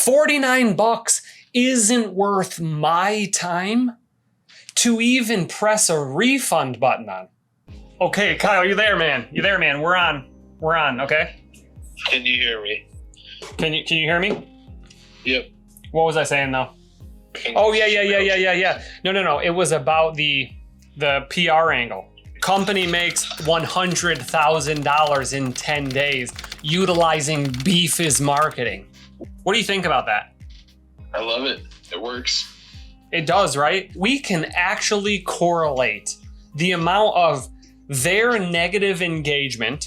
$49 isn't worth my time to even press a refund button on. Okay, Kyle, you there, man? You there, man? We're on, okay? Can you hear me? Can you hear me? Yep. What was I saying though? Oh, yeah. No. It was about the PR angle. Company makes $100,000 in 10 days utilizing beef as marketing. What do you think about that? I love it. It works. It does, right? We can actually correlate the amount of their negative engagement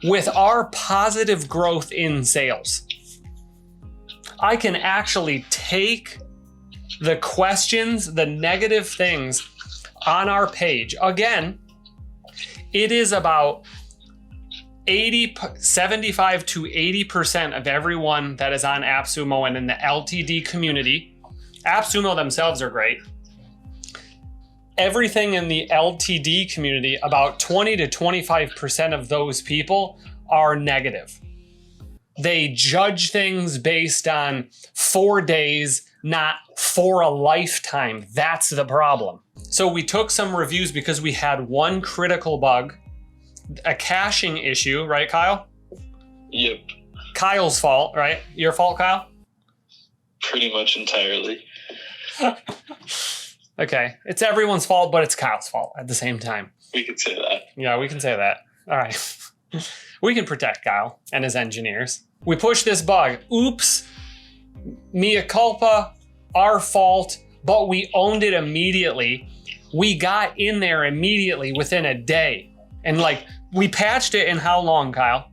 with our positive growth in sales. I can actually take the questions, the negative things on our page. Again, it is about 75 to 80% of everyone that is on AppSumo and in the LTD community. AppSumo themselves are great. Everything in the LTD community, about 20 to 25% of those people are negative. They judge things based on 4 days, not for a lifetime. That's the problem. So we took some reviews because we had one critical bug, a caching issue, right, Kyle? Yep. Kyle's fault, right? Your fault, Kyle? Pretty much entirely. Okay. It's everyone's fault, but it's Kyle's fault at the same time. We could say that. Yeah, we can say that. All right. We can protect Kyle and his engineers. We pushed this bug. Oops. Mea culpa. Our fault. But we owned it immediately. We got in there immediately within a day. And we patched it in how long, Kyle?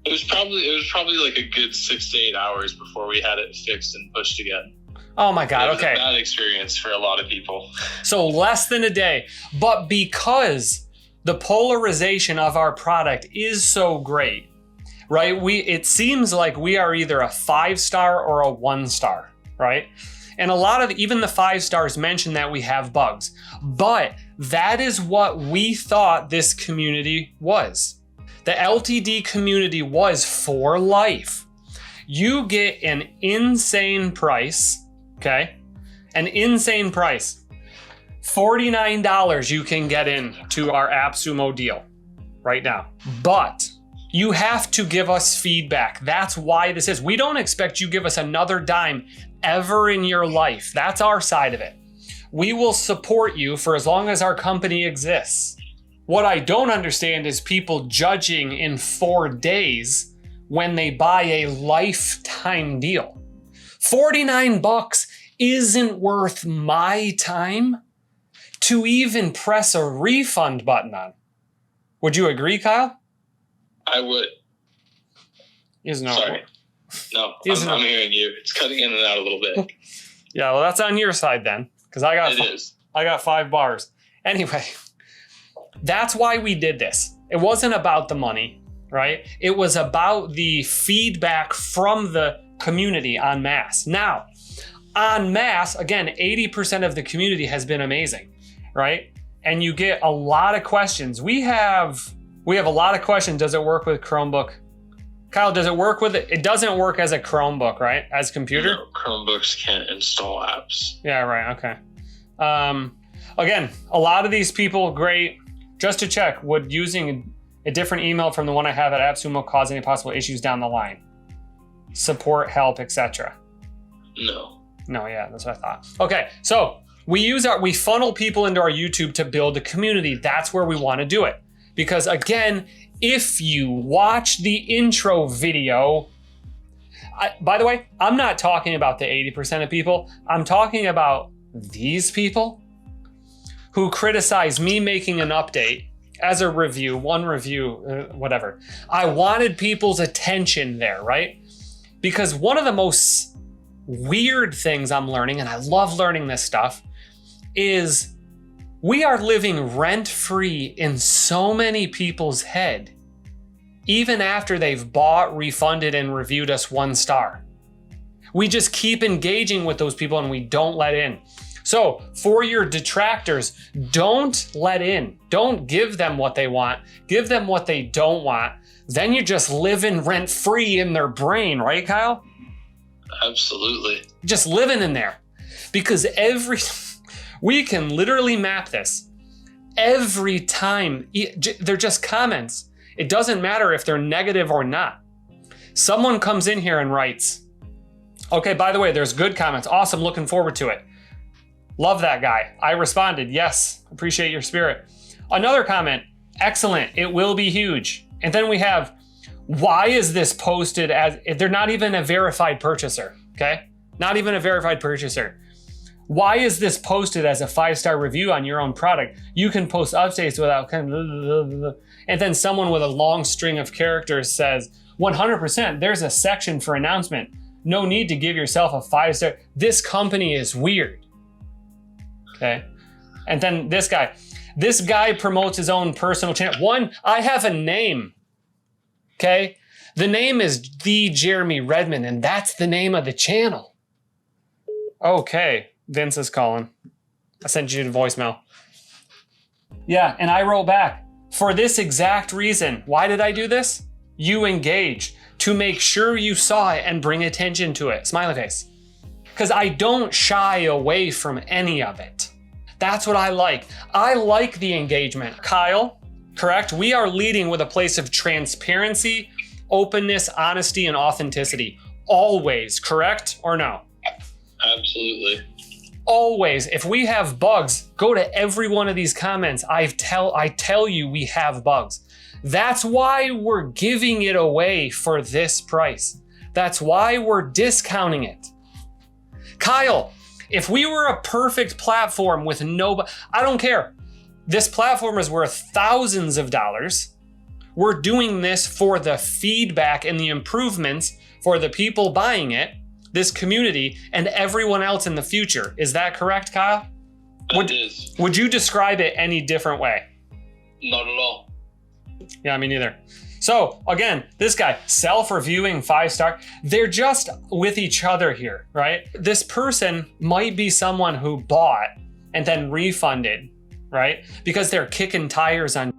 It was probably like a good 6 to 8 hours before we had it fixed and pushed again. Oh my God, okay. It was a bad experience for a lot of people. So less than a day. But because the polarization of our product is so great, right? It seems like we are either a 5-star or a 1-star, right? And a lot of even the 5 stars mention that we have bugs. But that is what we thought this community was. The LTD community was for life. You get an insane price, okay? An insane price. $49 you can get into our AppSumo deal right now. But you have to give us feedback. That's why this is. We don't expect you give us another dime ever in your life. That's our side of it. We will support you for as long as our company exists. What I don't understand is people judging in 4 days when they buy a lifetime deal. $49 isn't worth my time to even press a refund button on. Would you agree, Kyle? I would. Sorry. No, I'm hearing you. It's cutting in and out a little bit. Yeah, well, that's on your side then, because I got 5 bars. Anyway, that's why we did this. It wasn't about the money, right? It was about the feedback from the community en masse. Now, en masse, again, 80% of the community has been amazing, right? And you get a lot of questions. We have a lot of questions. Does it work with Chromebook? Kyle, does it work with it? It doesn't work as a Chromebook, right? As computer? No, Chromebooks can't install apps. Yeah, right. Okay. Again, a lot of these people, great. Just to check, would using a different email from the one I have at AppSumo cause any possible issues down the line? Support, help, etc. No. No, yeah, that's what I thought. Okay, so we funnel people into our YouTube to build a community. That's where we want to do it. Because again, if you watch the intro video, by the way, I'm not talking about the 80% of people. I'm talking about these people who criticize me making an update as a review, whatever. I wanted people's attention there, right? Because one of the most weird things I'm learning, and I love learning this stuff, is we are living rent-free in so many people's head, even after they've bought, refunded, and reviewed us 1 star. We just keep engaging with those people and we don't let in. So for your detractors, don't let in. Don't give them what they want. Give them what they don't want. Then you're just living rent-free in their brain, right, Kyle? Absolutely. Just living in there. Because we can literally map this. Every time, they're just comments. It doesn't matter if they're negative or not. Someone comes in here and writes, okay, by the way, there's good comments. Awesome, looking forward to it. Love that guy. I responded, yes, appreciate your spirit. Another comment, excellent, it will be huge. And then we have, why is this posted as, they're not even a verified purchaser, okay? Not even a verified purchaser. Why is this posted as a 5-star review on your own product? You can post updates without, and then someone with a long string of characters says, 100%, there's a section for announcement. No need to give yourself a 5-star. This company is weird. Okay. And then this guy promotes his own personal channel. One, I have a name. Okay. The name is The Jeremy Redmond, and that's the name of the channel. Okay. Vince is calling. I sent you the voicemail. Yeah. And I wrote back for this exact reason. Why did I do this? You engage to make sure you saw it and bring attention to it. Smiley face. Because I don't shy away from any of it. That's what I like. I like the engagement. Kyle, correct? We are leading with a place of transparency, openness, honesty, and authenticity. Always, correct or no? Absolutely. Always. If we have bugs, go to every one of these comments. I tell you we have bugs. That's why we're giving it away for this price. That's why we're discounting it. Kyle, if we were a perfect platform with I don't care. This platform is worth thousands of dollars. We're doing this for the feedback and the improvements for the people buying it, this community, and everyone else in the future. Is that correct, Kyle? It is. Would you describe it any different way? Not at all. Yeah, me neither. So again, this guy, self-reviewing 5-star, they're just with each other here, right? This person might be someone who bought and then refunded, right? Because they're kicking tires on.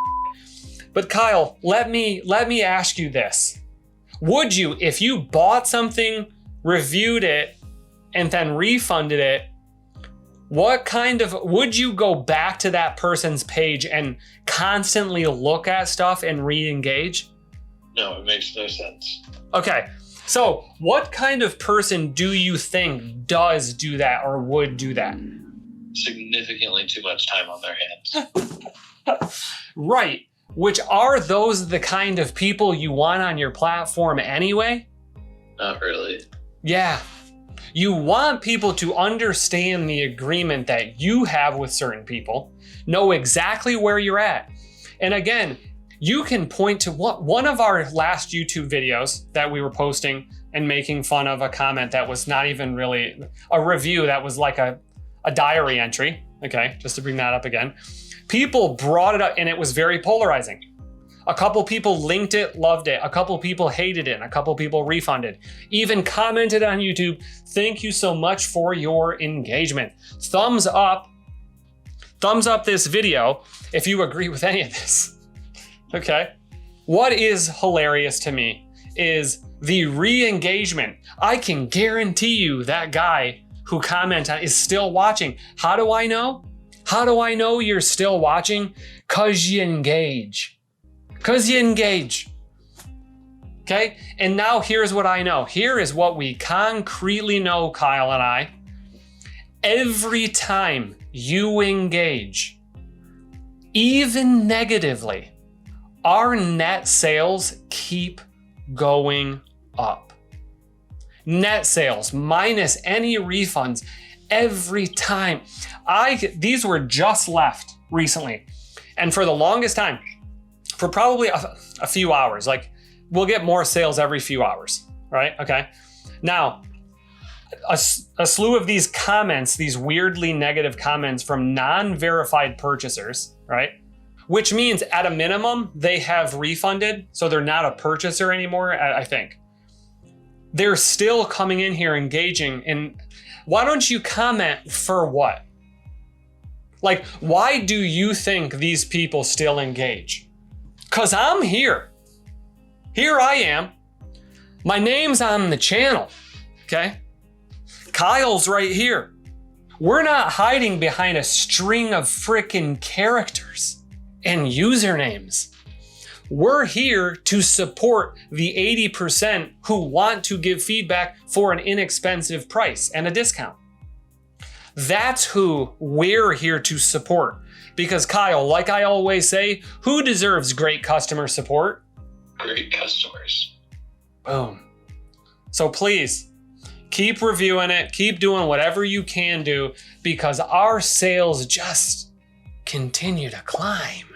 But Kyle, let me ask you this. Would you, if you bought something, reviewed it, and then refunded it, would you go back to that person's page and constantly look at stuff and re-engage? No, it makes no sense. Okay, so what kind of person do you think does do that or would do that? Significantly too much time on their hands. Right, which are those the kind of people you want on your platform anyway? Not really. Yeah. You want people to understand the agreement that you have with certain people, know exactly where you're at. And again, you can point to one of our last YouTube videos that we were posting and making fun of a comment that was not even really a review, that was like a diary entry. Okay, just to bring that up again. People brought it up and it was very polarizing. A couple people linked it, loved it. A couple people hated it, and a couple people refunded. Even commented on YouTube, thank you so much for your engagement. Thumbs up this video if you agree with any of this. Okay? What is hilarious to me is the re-engagement. I can guarantee you that guy who commented is still watching. How do I know? How do I know you're still watching? 'Cause you engage. Okay? And now here's what I know. Here is what we concretely know, Kyle and I. Every time you engage, even negatively, our net sales keep going up. Net sales minus any refunds every time. These were just left recently. And for the longest time, for probably a few hours, like we'll get more sales every few hours, right? Okay. Now, a slew of these comments, these weirdly negative comments from non-verified purchasers, right? Which means at a minimum, they have refunded. So they're not a purchaser anymore, I think. They're still coming in here engaging. And why don't you comment for what? Like, why do you think these people still engage? 'Cause I'm here. Here I am. My name's on the channel. Okay? Kyle's right here. We're not hiding behind a string of frickin' characters and usernames. We're here to support the 80% who want to give feedback for an inexpensive price and a discount. That's who we're here to support. Because Kyle, like I always say, who deserves great customer support? Great customers. Boom. So please, keep reviewing it, keep doing whatever you can do, because our sales just continue to climb.